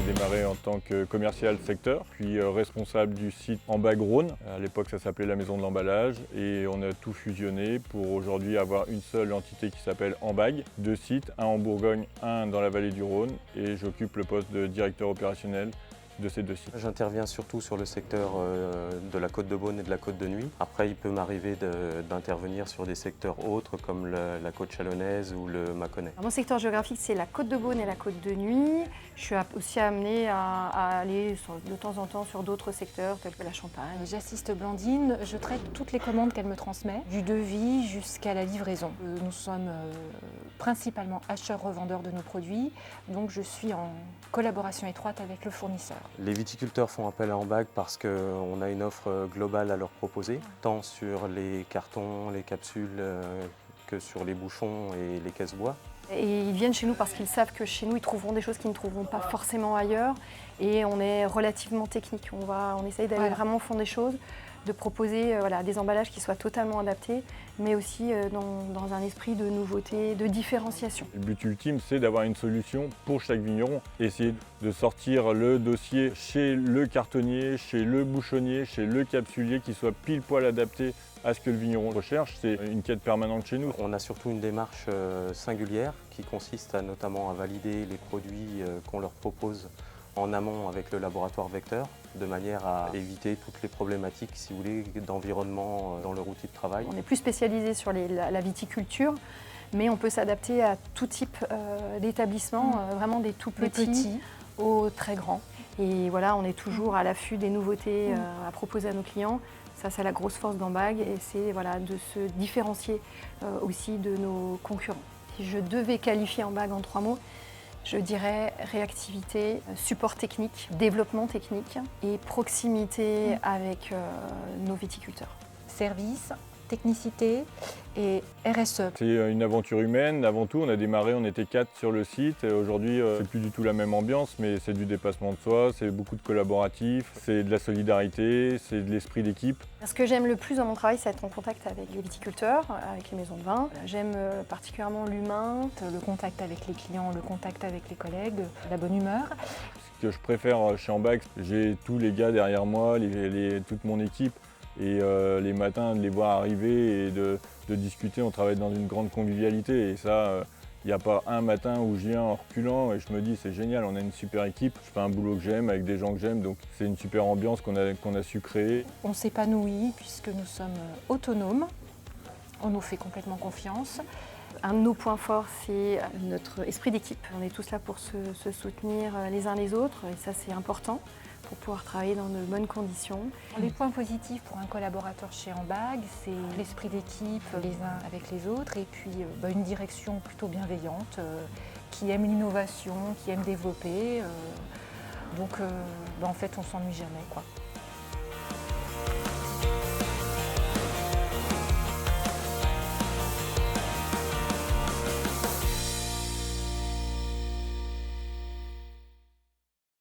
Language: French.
démarré en tant que commercial secteur, puis responsable du site Ambag Rhône. À l'époque, ça s'appelait la Maison de l'Emballage et on a tout fusionné pour aujourd'hui avoir une seule entité qui s'appelle Ambag. 2 sites, un en Bourgogne, un dans la vallée du Rhône et j'occupe le poste de directeur opérationnel de ces 2 sites. J'interviens surtout sur le secteur de la Côte de Beaune et de la Côte de Nuit. Après, il peut m'arriver d'intervenir sur des secteurs autres comme la Côte Chalonnaise ou le Mâconnais. Mon secteur géographique, c'est la Côte de Beaune et la Côte de Nuit. Je suis aussi amenée à aller de temps en temps sur d'autres secteurs tels que la Champagne. J'assiste Blandine, je traite toutes les commandes qu'elle me transmet, du devis jusqu'à la livraison. Nous sommes principalement acheteurs-revendeurs de nos produits, donc je suis en collaboration étroite avec le fournisseur. Les viticulteurs font appel à Ambag parce qu'on a une offre globale à leur proposer, tant sur les cartons, les capsules que sur les bouchons et les caisses bois. Et ils viennent chez nous parce qu'ils savent que chez nous, ils trouveront des choses qu'ils ne trouveront pas forcément ailleurs. Et on est relativement technique. On essaye d'aller vraiment au fond des choses, de proposer des emballages qui soient totalement adaptés, mais aussi dans un esprit de nouveauté, de différenciation. Le but ultime, c'est d'avoir une solution pour chaque vigneron. Essayer de sortir le dossier chez le cartonnier, chez le bouchonnier, chez le capsulier, qui soit pile poil adapté à ce que le vigneron recherche. C'est une quête permanente chez nous. On a surtout une démarche singulière qui consiste notamment à valider les produits qu'on leur propose en amont avec le laboratoire Vecteur, de manière à éviter toutes les problématiques, si vous voulez, d'environnement dans leur outil de travail. On est plus spécialisé sur la viticulture, mais on peut s'adapter à tout type d'établissement, vraiment des tout petits aux très grands. Et voilà, on est toujours à l'affût des nouveautés à proposer à nos clients. Ça, c'est la grosse force d'Ambag et c'est de se différencier aussi de nos concurrents. Si je devais qualifier Ambag en 3 mots, je dirais réactivité, support technique, développement technique et proximité avec nos viticulteurs. Service, technicité et RSE. C'est une aventure humaine. Avant tout, on a démarré, on était 4 sur le site. Aujourd'hui, c'est plus du tout la même ambiance, mais c'est du dépassement de soi, c'est beaucoup de collaboratifs, c'est de la solidarité, c'est de l'esprit d'équipe. Ce que j'aime le plus dans mon travail, c'est être en contact avec les viticulteurs, avec les maisons de vin. J'aime particulièrement l'humain. Le contact avec les clients, le contact avec les collègues, la bonne humeur. Ce que je préfère chez Ambag, j'ai tous les gars derrière moi, toute mon équipe. Et les matins, de les voir arriver et de discuter, on travaille dans une grande convivialité. Et ça, il n'y a pas un matin où je viens en reculant et je me dis c'est génial, on a une super équipe, je fais un boulot que j'aime avec des gens que j'aime, donc c'est une super ambiance qu'on a su créer. On s'épanouit puisque nous sommes autonomes, on nous fait complètement confiance. Un de nos points forts, c'est notre esprit d'équipe. On est tous là pour se soutenir les uns les autres et ça c'est important pour pouvoir travailler dans de bonnes conditions. Les points positifs pour un collaborateur chez Ambag, c'est l'esprit d'équipe les uns avec les autres et puis une direction plutôt bienveillante qui aime l'innovation, qui aime développer. Donc en fait on s'ennuie jamais, quoi.